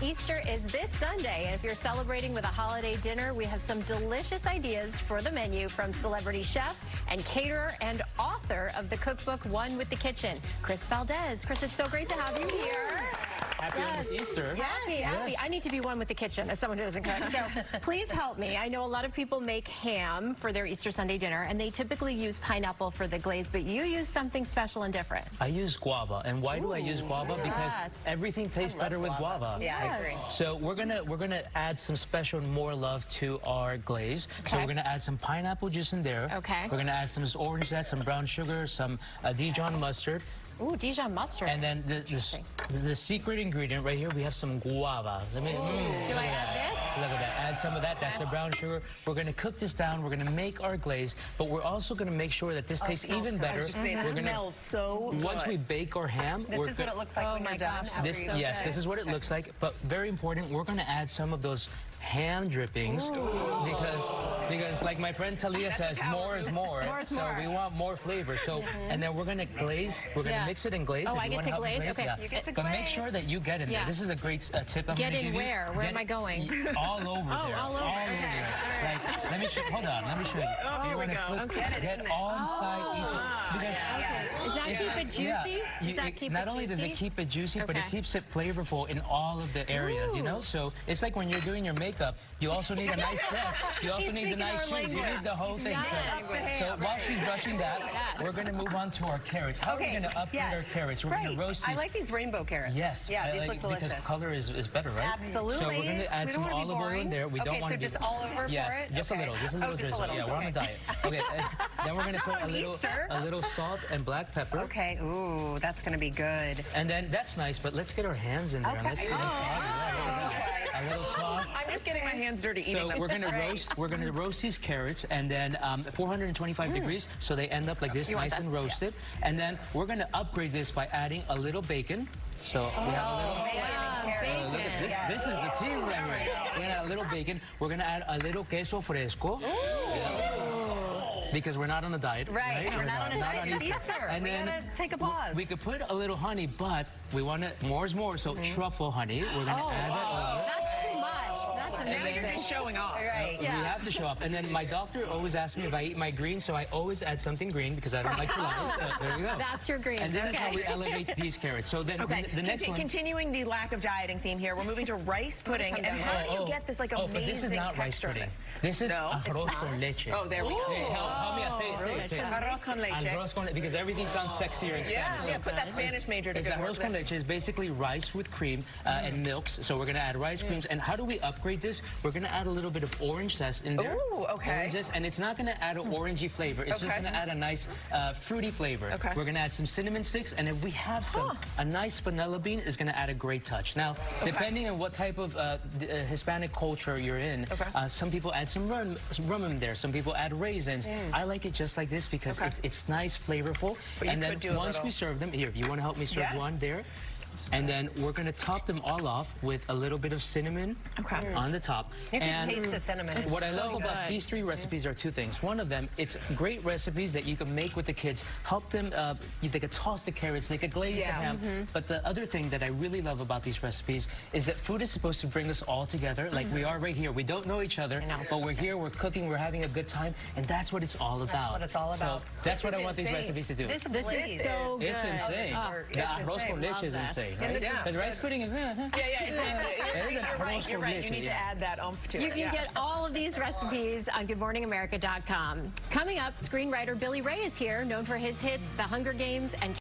Easter is this Sunday, and if you're celebrating with a holiday dinner, we have some delicious ideas for the menu from celebrity chef and caterer and author of the cookbook One with the Kitchen, Chris Valdes. Chris, it's so great to have you here. Happy almost Easter. Happy. Yes. I need to be one with the kitchen as someone who doesn't cook. So please help me. I know a lot of people make ham for their Easter Sunday dinner, and they typically use pineapple for the glaze, but you use something special and different. I use guava, and why do I use guava? Because everything tastes better with guava. Yeah, I agree. So we're gonna add some special more love to our glaze. Okay. So we're gonna add some pineapple juice in there. Okay. We're gonna add some orange zest, some brown sugar, some Dijon mustard. Ooh, Dijon mustard. And then the secret ingredient right here, we have some guava. Do I add this? Look at that. Add some of that. That's the brown sugar. We're going to cook this down. We're going to make our glaze, but we're also going to make sure that this tastes even better. It smells so good. Once we bake our ham, This is what it looks like when you're done. Yes, this is what it looks like. But very important, we're going to add some of those ham drippings because like my friend Talia says, more is more. So we want more flavor. So and then we're going to glaze. We're going to mix it in glaze. Oh, I get to glaze? Okay. Yeah. You get to but glaze. make sure that you get in there. This is a great tip I'm Get going to in give you. where? Where am I going? All over there. all over. Okay. There. Like, let me show. Hold on. Let me show you. Oh, You're going to get all inside each. Does that keep it juicy? Does that keep not it only juicy? does it keep it juicy, but it keeps it flavorful in all of the areas, you know? So it's like when you're doing your makeup, you also need a nice dress. You also need the nice shoes. You need the whole thing. So while she's brushing that, we're going to move on to our carrots. How are we going to upgrade our carrots? We're going to roast these. I like these rainbow carrots. Yes. Yeah, these look delicious. Because color is better, right? Absolutely. So we're going to add some olive oil in there. We don't want to just all over for it? Yes, just a little. Just a little drizzle. Yeah, we're on a diet. Okay. Then we're going to put a little salt and black pepper. Okay. Ooh, that's going to be good. And then that's nice, but let's get our hands in there. And let's get them soggy. A little toss. I'm just getting my hands dirty eating them. We're going to roast these carrots, and then 425 degrees, so they end up like this, nice and roasted. Yeah. And then we're going to upgrade this by adding a little bacon. So we have a little bacon. Look at this. This is the tea right here. We're going to add a little bacon. We're going to add a little queso fresco. Because we're not on a diet. Right. We're not on a diet. It's Easter. And then gotta take a pause. We could put a little honey, but we want it more is more. So truffle honey. We're going to add that over. That's too much. That's amazing. Now you're just showing off. Right. We have to show up. And then my doctor always asks me if I eat my greens, so I always add something green because I don't like to lie. So there we go. That's your greens. And this is how we elevate these carrots. So then the next one. Continuing the lack of dieting theme here, we're moving to rice pudding. And how do you get this like amazing but this is not rice texture? pudding. This is arroz con leche. Oh, there we go. Help me out. Say it. Arroz con leche. Arroz con leche, because everything sounds sexier in Spanish. Yeah, put that Spanish major to good work. Arroz con leche is basically rice with cream and milks. So we're going to add rice creams. And how do we upgrade this? We're going to add a little bit of orange zest in there. Ooh, okay. Orange zest, and it's not going to add an orangey flavor. It's just going to add a nice fruity flavor. Okay. We're going to add some cinnamon sticks, and if we have some, a nice vanilla bean is going to add a great touch. Now, depending on what type of Hispanic culture you're in, some people add some rum in there. Some people add raisins. I like it just like this because it's nice, flavorful. And then once we serve them, here, if you want to help me serve one there. And then we're going to top them all off with a little bit of cinnamon on the top. You can taste the cinnamon. What I love about these three recipes are two things. One of them, it's great recipes that you can make with the kids. Help them, they could toss the carrots, they could glaze the ham. But the other thing that I really love about these recipes is that food is supposed to bring us all together. Like we are right here. We don't know each other, but we're here, we're cooking, we're having a good time. And that's what it's all about. That's what it's all about. So that's what I want these recipes to do. This is so good. It's insane. The arroz con leche is insane. Because rice pudding is You're right. You need to add that oomph to it. You can get all of these recipes on GoodMorningAmerica.com. Coming up, screenwriter Billy Ray is here, known for his hits The Hunger Games and